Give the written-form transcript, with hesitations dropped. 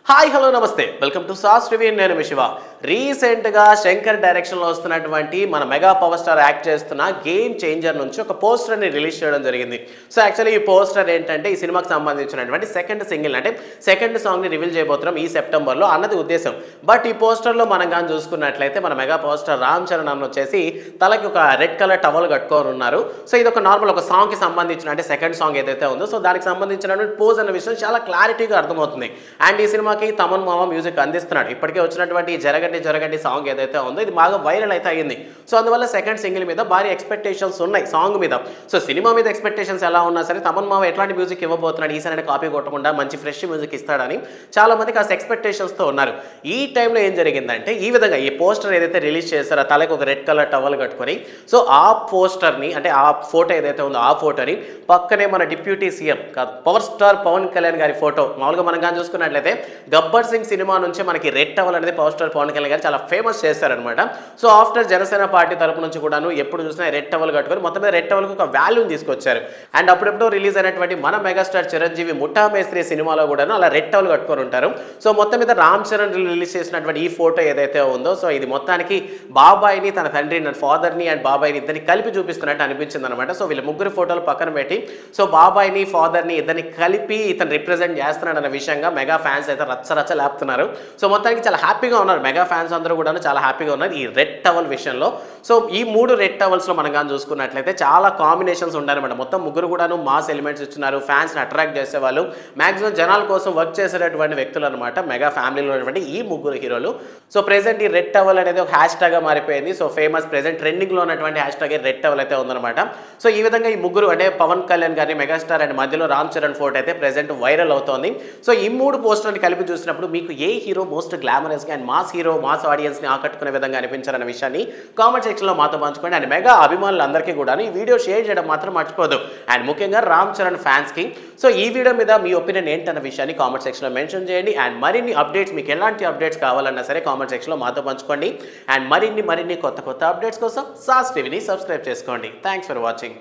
Hi hello నమస్తే welcome to sauce review. నేను మీ శివ. రీసెంట్గా శంకర్ డైరెక్షన్లో వస్తున్నటువంటి మన మెగా పవర్ స్టార్ యాక్ట్ చేస్తున్న గేమ్ చేంజర్ నుంచి ఒక పోస్టర్ని రిలీజ్ చేయడం జరిగింది. సో యాక్చువల్లీ ఈ పోస్టర్ ఏంటంటే ఈ సినిమాకి సంబంధించినటువంటి సెకండ్ సింగిల్ అంటే సెకండ్ సాంగ్ని రివీల్ చేయబోతున్నాం ఈ సెప్టెంబర్లో అన్నది ఉద్దేశం. బట్ ఈ పోస్టర్లో మనం కానీ చూసుకున్నట్లయితే మన mega power star Ram Charan అన్న వచ్చేసి తలకి ఒక రెడ్ కలర్ టవల్ కట్టుకొని ఉన్నారు. సో ఇది ఒక నార్మల్ ఒక సాంగ్కి సంబంధించిన అంటే సెకండ్ సాంగ్ ఏదైతే ఉందో సో దానికి సంబంధించినటువంటి పోజ్ అన్న విషయం చాలా క్లారిటీగా అర్థమవుతుంది. అండ్ ఈ సినిమా తమన్ మామ మ్యూజిక్ అందిస్తున్నాడు. ఇప్పటికే వచ్చినటువంటి జరగండి జరగండి సాంగ్ ఏదైతే ఉందో ఇది బాగా వైరల్ అయితే అయ్యింది. సో అందువల్ల సెకండ్ సింగిల్ మీద భారీ ఎక్స్పెక్టేషన్స్ ఉన్నాయి సాంగ్ మీద. సో సినిమా మీద ఎక్స్పెక్టేషన్స్ ఎలా ఉన్నా సరే తమన్ మామ ఎట్లాంటి మ్యూజిక్ ఇవ్వబోతున్నాడు, ఈసారి కాపీ కొట్టకుండా మంచి ఫ్రెష్ మ్యూజిక్ ఇస్తాడని చాలా మంది కాస్త ఎక్స్పెక్టేషన్స్తో ఉన్నారు. ఈ టైంలో ఏం జరిగిందంటే ఈ విధంగా ఈ పోస్టర్ ఏదైతే రిలీజ్ చేస్తారో తలకి ఒక రెడ్ కలర్ టవల్ కట్టుకొని సో ఆ పోస్టర్ని అంటే ఆ ఫోటో ఏదైతే ఉందో ఆ ఫోటోని పక్కనే మన డిప్యూటీ సీఎం కాదు పవర్ స్టార్ పవన్ కళ్యాణ్ గారి ఫోటో మామూలుగా మనం కానీ చూసుకున్నట్లయితే గబ్బర్ సింగ్ సినిమా నుంచి మనకి రెడ్ టవల్ అనేది పవర్ స్టార్ పవన్ కళ్యాణ్ గారు చాలా ఫేమస్ చేస్తారనమాట. సో ఆఫ్టర్ జనసేన పార్టీ తరపు నుంచి కూడాను ఎప్పుడు చూసినా రెడ్ టవల్ కట్టుకొని మొత్తం మీద రెడ్ టవల్కి ఒక వాల్యూని తీసుకొచ్చారు. అండ్ అప్పుడెప్పుడు రిలీజ్ అయినటువంటి మన మెగాస్టార్ చిరంజీవి ముఠా మేస్త్రి సినిమాలో కూడాను అలా రెడ్ టవల్ కట్టుకొని ఉంటారు. సో మొత్తం మీద రామ్ చరణ్ రిలీజ్ చేసినటువంటి ఈ ఫోటో ఏదైతే ఉందో సో ఇది మొత్తానికి బాబాయిని తన తండ్రిని ఫాదర్ని అండ్ బాబాయిని ఇద్దరిని కలిపి చూపిస్తున్నట్టు అనిపించింది అనమాట. సో వీళ్ళ ముగ్గురు ఫోటోలు పక్కన పెట్టి సో బాబాయిని ఫాదర్ని ఇద్దరిని కలిపి ఇతను రిప్రజెంట్ చేస్తున్నాడు అన్న విషయంగా మెగా ఫ్యాన్స్ అయితే రచ్చ లేపుతున్నారు. సో మొత్తానికి చాలా హ్యాపీగా ఉన్నారు మెగా ఫ్యాన్స్ అందరూ కూడా చాలా హ్యాపీగా ఉన్నారు ఈ రెడ్ టవల్ విషయంలో. సో ఈ మూడు రెడ్ టవల్స్లో మనం కానీ చూసుకున్నట్లయితే చాలా కాంబినేషన్స్ ఉండాలన్నమాట. మొత్తం ముగ్గురు కూడాను మాస్ ఎలిమెంట్స్ ఇస్తున్నారు, ఫ్యాన్స్ని అట్రాక్ట్ చేసేవాళ్ళు, మ్యాక్సిమం జనాల కోసం వర్క్ చేసేటటువంటి వ్యక్తులు అనమాట మెగా ఫ్యామిలీలో ఉన్నటువంటి ఈ ముగ్గురు హీరోలు. సో ప్రెసెంట్ ఈ రెడ్ టవల్ అనేది ఒక హ్యాష్ ట్యాగ్గా మారిపోయింది. సో ఫేమస్ ప్రెసెంట్ ట్రెండింగ్లో ఉన్నటువంటి హ్యాష్ ట్యాగ్ రెడ్ టవల్ అయితే ఉందన్నమాట. సో ఈ విధంగా ఈ ముగ్గురు అంటే పవన్ కళ్యాణ్ గారిని మెగాస్టార్ అండ్ మధ్యలో రామ్ చరణ్ ఫోటో అయితే ప్రెసెంట్ వైరల్ అవుతోంది. సో ఈ మూడు పోస్టర్ని కలిపి చూసినప్పుడు మీకు ఏ హీరో మోస్ట్ గ్లామరస్గా అండ్ మాస్ హీరో మాస్ ఆడియన్స్ని ఆకట్టుకునే విధంగా అనిపించారన్న విషయాన్ని కామెంట్ సెక్షన్లో మాతో పంచుకోండి. అండ్ మెగా అభిమానులందరికీ కూడా ఈ వీడియో షేర్ చేయడం మాత్రం మర్చిపోదు. అండ్ ముఖ్యంగా రామ్ చరణ్ ఫ్యాన్స్కి సో ఈ వీడియో మీద మీ ఒపీనియన్ ఏంటన్న విషయాన్ని కామెంట్ సెక్షన్లో మెన్షన్ చేయండి. అండ్ మరిన్ని అప్డేట్స్ మీకు ఎలాంటి అప్డేట్స్ కావాలన్నా సరే కామెంట్ సెక్షన్లో మాతో పంచుకోండి. అండ్ మరిన్ని కొత్త అప్డేట్స్ కోసం సాస్ టీవీని సబ్స్క్రైబ్ చేసుకోండి. Thanks for watching.